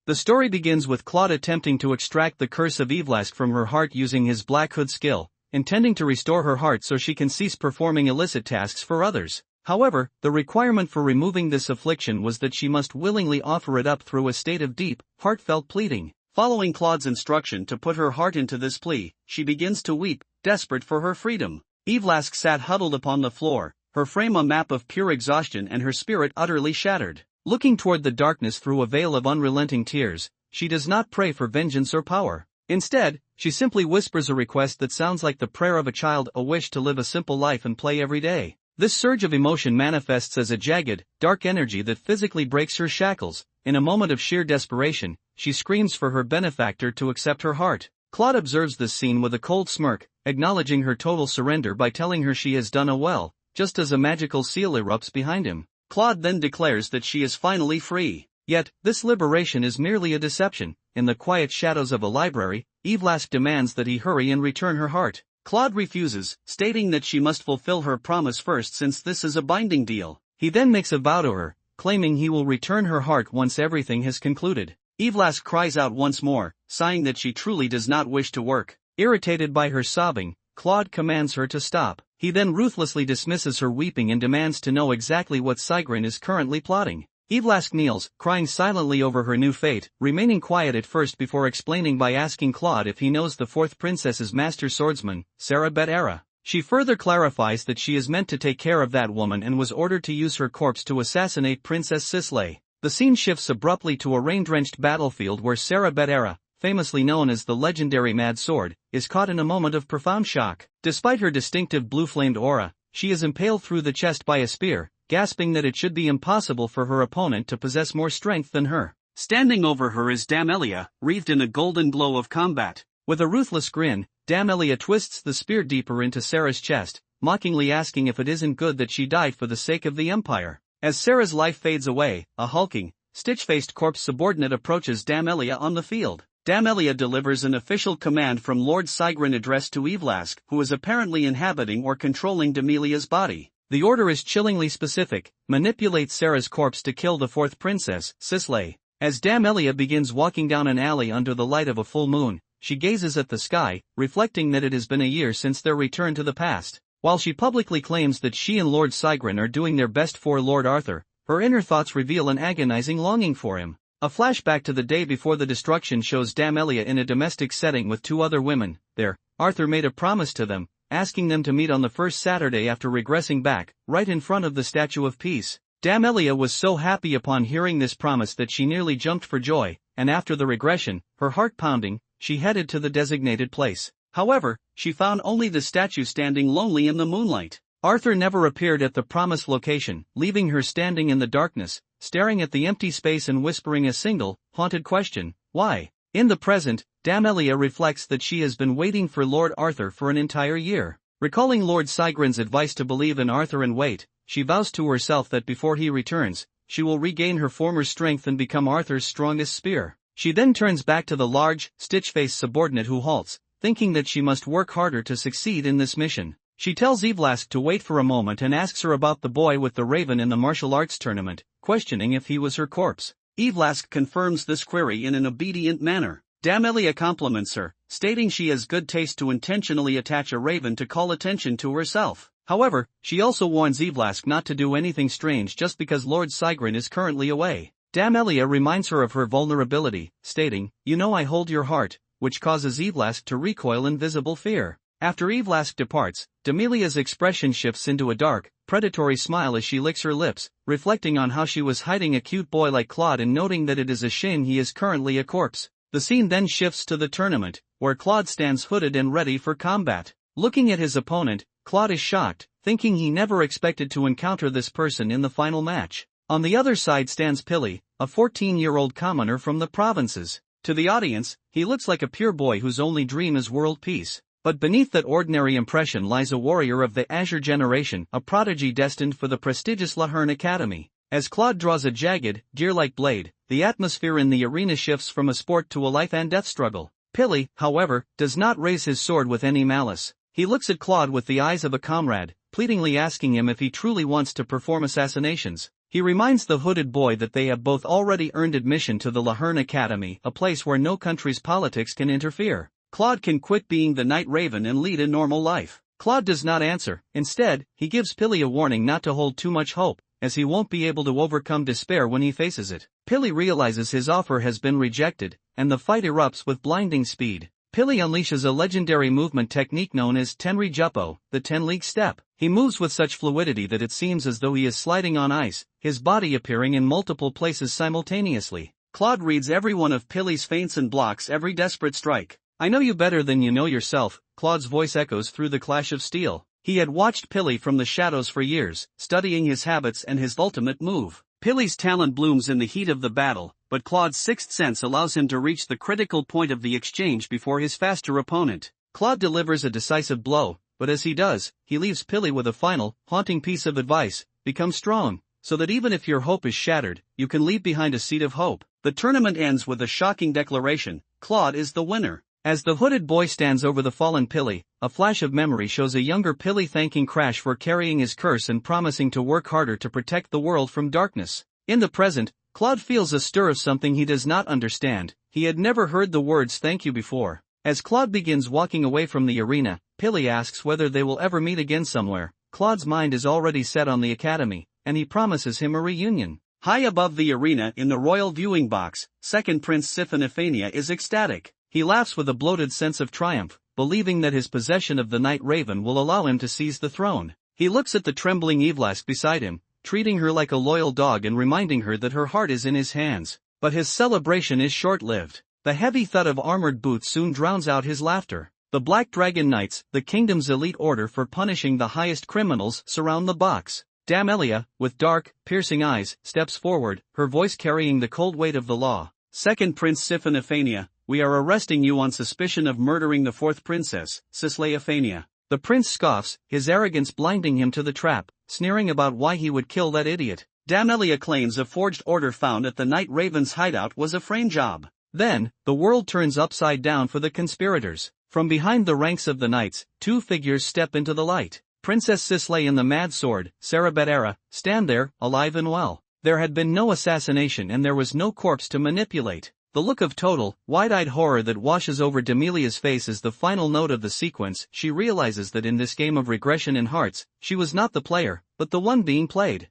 The story begins with Claude attempting to extract the curse of Eliveask from her heart using his Black Hood skill, intending to restore her heart so she can cease performing illicit tasks for others. However, the requirement for removing this affliction was that she must willingly offer it up through a state of deep, heartfelt pleading. Following Claude's instruction to put her heart into this plea, she begins to weep, desperate for her freedom. Eliveask sat huddled upon the floor, her frame a map of pure exhaustion and her spirit utterly shattered. Looking toward the darkness through a veil of unrelenting tears, she does not pray for vengeance or power. Instead, she simply whispers a request that sounds like the prayer of a child, a wish to live a simple life and play every day. This surge of emotion manifests as a jagged, dark energy that physically breaks her shackles. In a moment of sheer desperation, she screams for her benefactor to accept her heart. Claude observes this scene with a cold smirk, acknowledging her total surrender by telling her she has done well, just as a magical seal erupts behind him. Claude then declares that she is finally free. Yet, this liberation is merely a deception. In the quiet shadows of a library, Eliveask demands that he hurry and return her heart. Claude refuses, stating that she must fulfill her promise first since this is a binding deal. He then makes a vow to her, claiming he will return her heart once everything has concluded. Eliveask cries out once more, sighing that she truly does not wish to work. Irritated by her sobbing, Claude commands her to stop. He then ruthlessly dismisses her weeping and demands to know exactly what Sigrin is currently plotting. Eliveask kneels, crying silently over her new fate, remaining quiet at first before explaining by asking Claude if he knows the fourth princess's master swordsman, Sarah Bet-Era. She further clarifies that she is meant to take care of that woman and was ordered to use her corpse to assassinate Princess Sisley. The scene shifts abruptly to a rain-drenched battlefield where Sarah Bet-Era, famously known as the legendary Mad Sword, is caught in a moment of profound shock. Despite her distinctive blue-flamed aura, she is impaled through the chest by a spear, gasping that it should be impossible for her opponent to possess more strength than her. Standing over her is Damelia, wreathed in a golden glow of combat. With a ruthless grin, Damelia twists the spear deeper into Sarah's chest, mockingly asking if it isn't good that she died for the sake of the Empire. As Sarah's life fades away, a hulking, stitch-faced corpse subordinate approaches Damelia on the field. Damelia delivers an official command from Lord Sigrin addressed to Eliveask, who is apparently inhabiting or controlling Damelia's body. The order is chillingly specific: manipulate Sarah's corpse to kill the fourth princess, Sisley. As Damelia begins walking down an alley under the light of a full moon, she gazes at the sky, reflecting that it has been a year since their return to the past. While she publicly claims that she and Lord Sigrin are doing their best for Lord Arthur, her inner thoughts reveal an agonizing longing for him. A flashback to the day before the destruction shows Damelia in a domestic setting with two other women. There, Arthur made a promise to them, asking them to meet on the first Saturday after regressing back, right in front of the Statue of Peace. Damelia was so happy upon hearing this promise that she nearly jumped for joy, and after the regression, her heart pounding, she headed to the designated place. However, she found only the statue standing lonely in the moonlight. Arthur never appeared at the promised location, leaving her standing in the darkness, staring at the empty space and whispering a single, haunted question: why? In the present, Damelia reflects that she has been waiting for Lord Arthur for an entire year. Recalling Lord Sigrin's advice to believe in Arthur and wait, she vows to herself that before he returns, she will regain her former strength and become Arthur's strongest spear. She then turns back to the large, stitch-faced subordinate who halts, thinking that she must work harder to succeed in this mission. She tells Eliveask to wait for a moment and asks her about the boy with the raven in the martial arts tournament, questioning if he was her corpse. Eliveask confirms this query in an obedient manner. Damelia compliments her, stating she has good taste to intentionally attach a raven to call attention to herself. However, she also warns Eliveask not to do anything strange just because Lord Sigrin is currently away. Damelia reminds her of her vulnerability, stating, "You know I hold your heart," which causes Eliveask to recoil in visible fear. After Eliveask departs, Damelia's expression shifts into a dark, predatory smile as she licks her lips, reflecting on how she was hiding a cute boy like Claude and noting that it is a shame he is currently a corpse. The scene then shifts to the tournament, where Claude stands hooded and ready for combat. Looking at his opponent, Claude is shocked, thinking he never expected to encounter this person in the final match. On the other side stands Pili, a 14-year-old commoner from the provinces. To the audience, he looks like a pure boy whose only dream is world peace. But beneath that ordinary impression lies a warrior of the Azure generation, a prodigy destined for the prestigious Lahern Academy. As Claude draws a jagged, deer-like blade, the atmosphere in the arena shifts from a sport to a life-and-death struggle. Pili, however, does not raise his sword with any malice. He looks at Claude with the eyes of a comrade, pleadingly asking him if he truly wants to perform assassinations. He reminds the hooded boy that they have both already earned admission to the Lahern Academy, a place where no country's politics can interfere. Claude can quit being the Night Raven and lead a normal life. Claude does not answer. Instead, he gives Pilly a warning not to hold too much hope, as he won't be able to overcome despair when he faces it. Pilly realizes his offer has been rejected, and the fight erupts with blinding speed. Pilly unleashes a legendary movement technique known as Tenri Juppo, the 10-league step. He moves with such fluidity that it seems as though he is sliding on ice, his body appearing in multiple places simultaneously. Claude reads every one of Pilly's feints and blocks every desperate strike. "I know you better than you know yourself," Claude's voice echoes through the clash of steel. He had watched Pilly from the shadows for years, studying his habits and his ultimate move. Pilly's talent blooms in the heat of the battle, but Claude's sixth sense allows him to reach the critical point of the exchange before his faster opponent. Claude delivers a decisive blow, but as he does, he leaves Pilly with a final, haunting piece of advice: become strong, so that even if your hope is shattered, you can leave behind a seed of hope. The tournament ends with a shocking declaration: Claude is the winner. As the hooded boy stands over the fallen Pilly, a flash of memory shows a younger Pilly thanking Crash for carrying his curse and promising to work harder to protect the world from darkness. In the present, Claude feels a stir of something he does not understand. He had never heard the words thank you before. As Claude begins walking away from the arena, Pilly asks whether they will ever meet again somewhere. Claude's mind is already set on the academy, and he promises him a reunion. High above the arena in the royal viewing box, second Prince Siphonophania is ecstatic. He laughs with a bloated sense of triumph, believing that his possession of the Night Raven will allow him to seize the throne. He looks at the trembling Eliveask beside him, treating her like a loyal dog and reminding her that her heart is in his hands. But his celebration is short-lived. The heavy thud of armored boots soon drowns out his laughter. The Black Dragon Knights, the kingdom's elite order for punishing the highest criminals, surround the box. Damelia, with dark, piercing eyes, steps forward, her voice carrying the cold weight of the law. Second Prince Siphonophania, we are arresting you on suspicion of murdering the fourth princess, Cisleophania. The prince scoffs, his arrogance blinding him to the trap, sneering about why he would kill that idiot. Damelia claims a forged order found at the Night Raven's hideout was a frame job. Then, the world turns upside down for the conspirators. From behind the ranks of the knights, two figures step into the light. Princess Cisle and the Mad Sword, Sarabetera, stand there, alive and well. There had been no assassination and there was no corpse to manipulate. The look of total, wide-eyed horror that washes over Damelia's face is the final note of the sequence. She realizes that in this game of regression in hearts, she was not the player, but the one being played.